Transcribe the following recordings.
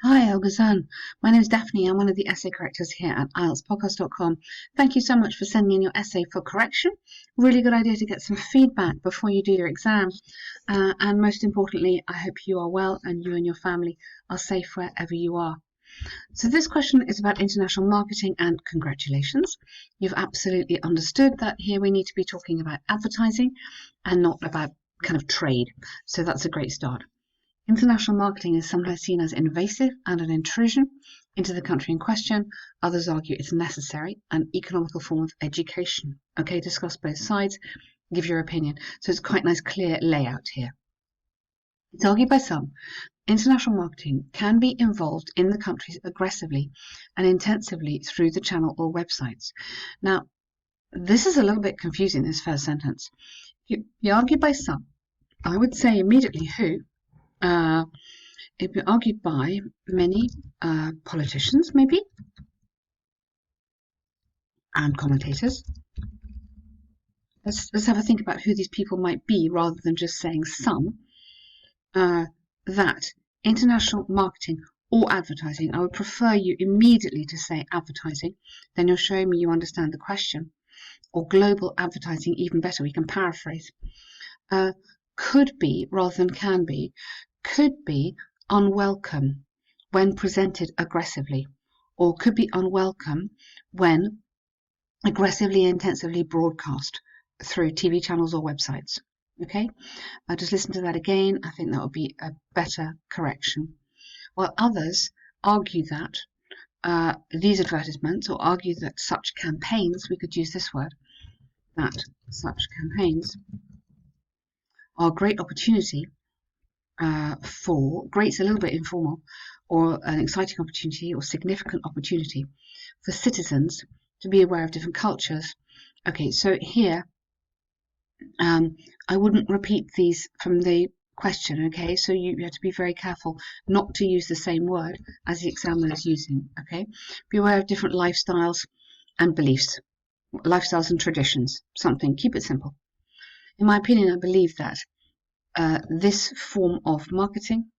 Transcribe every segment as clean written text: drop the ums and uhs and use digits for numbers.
Hi, Oguzhan. My name is Daphne. I'm one of the essay correctors here at IELTSpodcast.com. Thank you so much for sending in your essay for correction. Really good idea to get some feedback before you do your exam. And most importantly, I hope you are well and you and your family are safe wherever you are. So this question is about international marketing, and congratulations. You've absolutely understood that here we need to be talking about advertising and not about kind of trade. So that's a great start. International marketing is sometimes seen as invasive and an intrusion into the country in question. Others argue it's necessary, an economical form of education. Okay, discuss both sides, give your opinion. So it's quite a nice, clear layout here. It's argued by some, international marketing can be involved in the countries aggressively and intensively through the channel or websites. Now, this is a little bit confusing, this first sentence. You argued by some. I would say immediately who. It be argued by many politicians, maybe, and commentators. Let's have a think about who these people might be rather than just saying some. That international marketing or advertising, I would prefer you immediately to say advertising, then you're showing me you understand the question. Or global advertising, even better, we can paraphrase. Could be rather than can be, could be unwelcome when presented aggressively, or could be unwelcome when aggressively and intensively broadcast through TV channels or websites. Okay, just listen to that again. I think that would be a better correction. While others argue that these advertisements, or argue that such campaigns, we could use this word, that such campaigns are a great opportunity great's a little bit informal, or an exciting opportunity or significant opportunity for citizens to be aware of different cultures. Okay, so here I wouldn't repeat these from the question, okay? So you have to be very careful not to use the same word as the examiner is using, okay? Be aware of different lifestyles and beliefs, lifestyles and traditions, something, keep it simple. In my opinion, I believe that this form of marketing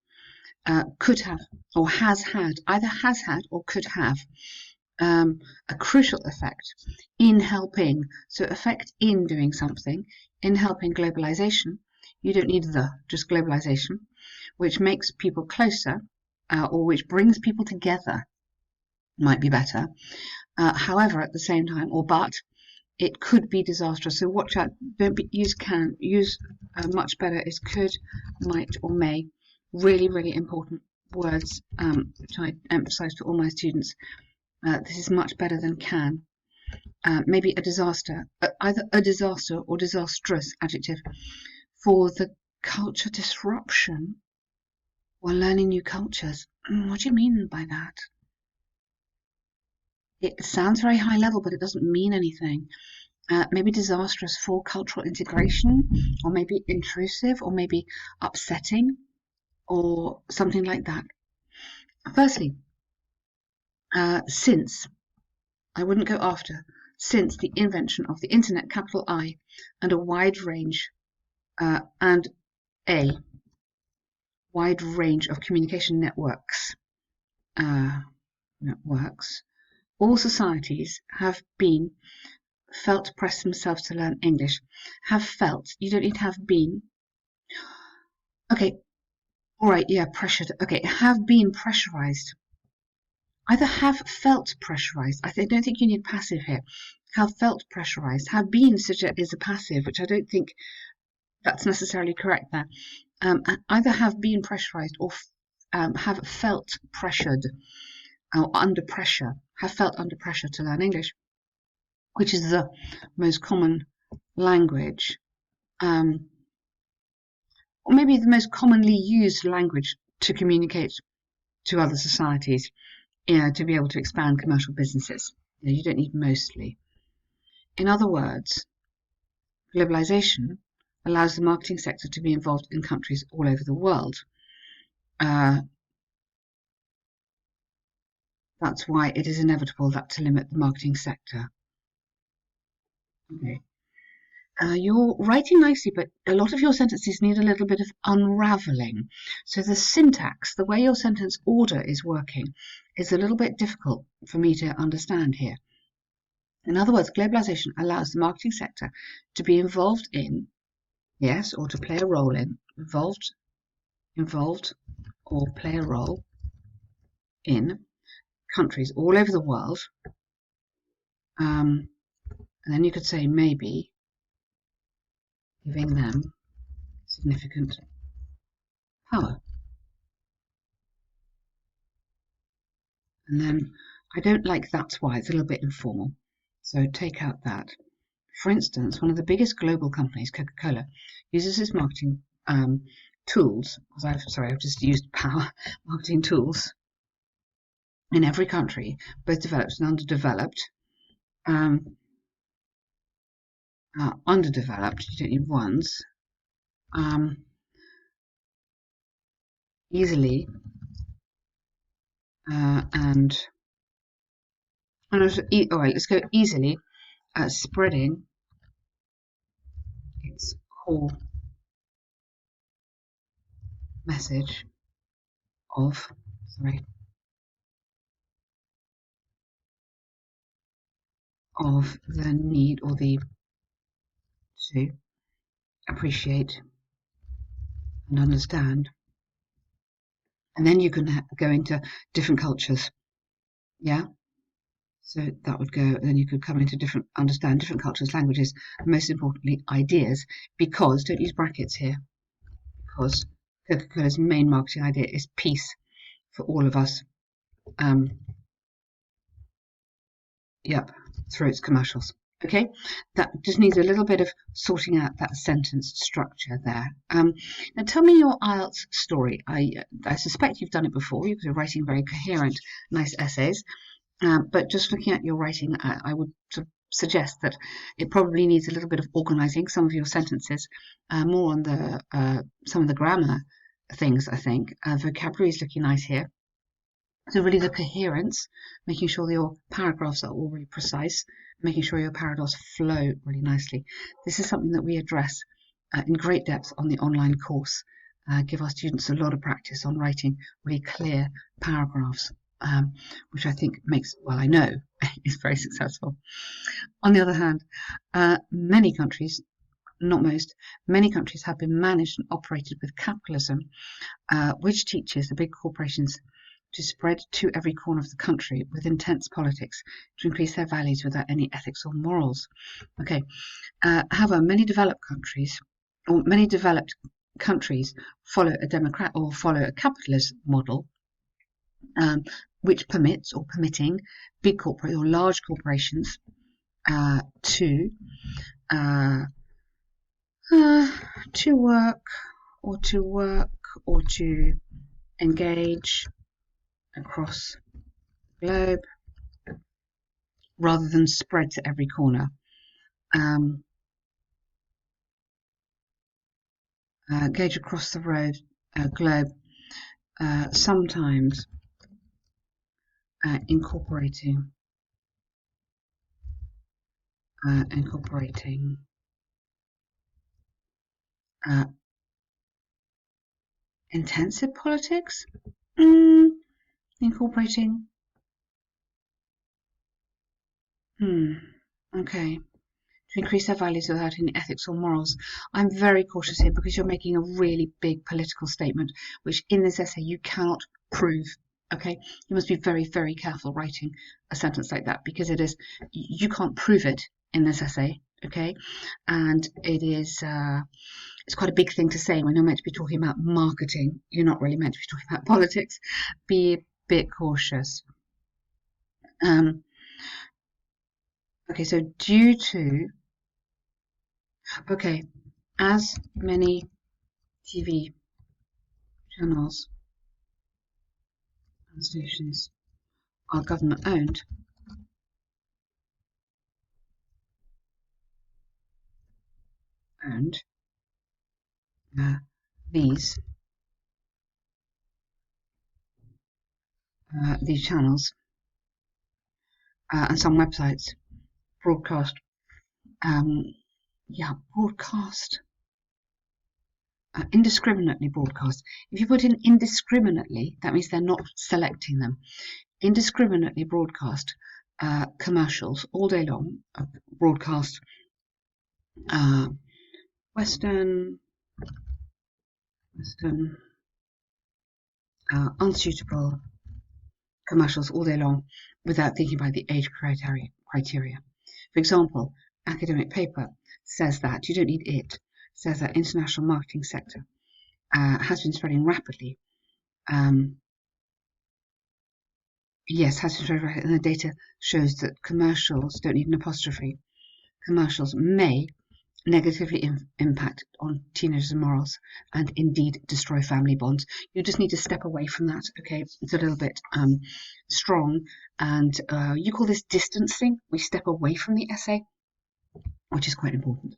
could have, or has had, either has had or could have a crucial effect in helping, so effect in doing something, in helping globalization. You don't need just globalization, which makes people closer, or which brings people together, might be better. However, at the same time, but it could be disastrous. So watch out. Don't use can. Use much better is could, might, or may. Really, really important words, which I emphasize to all my students. This is much better than can. Maybe a disaster, either a disaster or disastrous adjective for the culture disruption while learning new cultures. What do you mean by that? It sounds very high level, but it doesn't mean anything. Maybe disastrous for cultural integration, or maybe intrusive, or maybe upsetting, or something like that. Firstly, since, I wouldn't go after, since the invention of the internet, capital I, and a wide range of communication networks, all societies have been felt to press themselves to learn English. Have felt, you don't need to have been. Okay, all right, yeah, pressured. Okay, have been pressurized. Either have felt pressurized. I don't think you need passive here. Have felt pressurized. Have been is a passive, which I don't think that's necessarily correct there. Either have been pressurized or have felt pressured, or under pressure. Have felt under pressure to learn English, which is the most common language, or maybe the most commonly used language to communicate to other societies, to be able to expand commercial businesses. You don't need mostly. In other words, globalization allows the marketing sector to be involved in countries all over the world. That's why it is inevitable that to limit the marketing sector. Okay. You're writing nicely, but a lot of your sentences need a little bit of unraveling. So the syntax, the way your sentence order is working, is a little bit difficult for me to understand here. In other words, globalization allows the marketing sector to be involved in, yes, or to play a role in, involved, or play a role in countries all over the world. And then you could say maybe giving them significant power. And then I don't like that's why, it's a little bit informal. So take out that. For instance, one of the biggest global companies, Coca-Cola, uses its marketing tools, I've just used power, marketing tools in every country, both developed and underdeveloped. Underdeveloped, you don't need ones. Easily and all right, let's go easily spreading its core message of the need or the to appreciate and understand, and then you can go into different cultures. Yeah, so that would go, then you could come into understand different cultures, languages, and most importantly ideas, because don't use brackets here, because Coca-Cola's main marketing idea is peace for all of us. Yep, through its commercials. Okay, that just needs a little bit of sorting out that sentence structure there. Now tell me your IELTS story. I suspect you've done it before because you're writing very coherent, nice essays. But just looking at your writing, I would sort of suggest that it probably needs a little bit of organising some of your sentences, more on the some of the grammar things. I think vocabulary is looking nice here. So really the coherence, making sure your paragraphs are all really precise, making sure your paragraphs flow really nicely. This is something that we address in great depth on the online course. Give our students a lot of practice on writing really clear paragraphs, which I think makes, well, I know is very successful. On the other hand, many countries, not most, many countries have been managed and operated with capitalism, which teaches the big corporations to spread to every corner of the country with intense politics to increase their values without any ethics or morals. Okay. However, many developed countries follow a capitalist model, which permits or permitting big corporate or large corporations to work or to engage across the globe rather than spread to every corner. Engage across the globe, sometimes incorporating intensive politics, incorporating okay, to increase their values without any ethics or morals. I'm very cautious here because you're making a really big political statement, which in this essay you cannot prove. Okay, you must be very, very careful writing a sentence like that because you can't prove it in this essay. Okay, and it's quite a big thing to say when you're meant to be talking about marketing. You're not really meant to be talking about politics. Be a bit cautious. Okay, so due to, okay, as many TV channels and stations are government owned, these channels and some websites broadcast Yeah, broadcast. Indiscriminately broadcast. If you put in indiscriminately, that means they're not selecting them. Indiscriminately broadcast commercials all day long. Broadcast uh, Western, unsuitable commercials all day long without thinking about the age criteria. For example, academic paper says that you don't need it. Says that international marketing sector has been spreading rapidly. Yes, has been spreading rapidly, and the data shows that commercials don't need an apostrophe. Commercials may negatively impact on teenagers' morals and indeed destroy family bonds. You just need to step away from that. Okay, it's a little bit strong, and you call this distancing. We step away from the essay, which is quite important.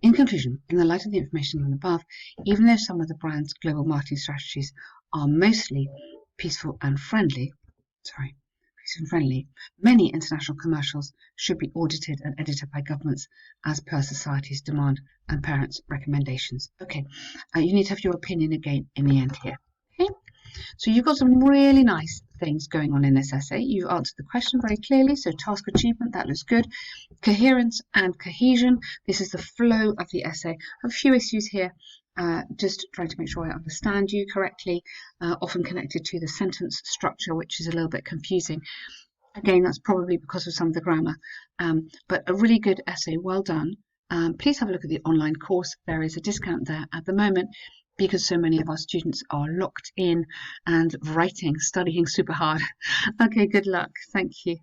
In conclusion, in the light of the information given above, even though some of the brand's global marketing strategies are mostly peaceful and friendly, many international commercials should be audited and edited by governments as per society's demand and parents' recommendations. Okay, you need to have your opinion again in the end here. Okay, so you've got some really nice things going on in this essay. You've answered the question very clearly, so task achievement, that looks good. Coherence and cohesion, this is the flow of the essay. I have a few issues here. Just trying to make sure I understand you correctly, often connected to the sentence structure, which is a little bit confusing. Again, that's probably because of some of the grammar, but a really good essay, well done. Please have a look at the online course. There is a discount there at the moment because so many of our students are locked in and writing, studying super hard. Okay, good luck. Thank you.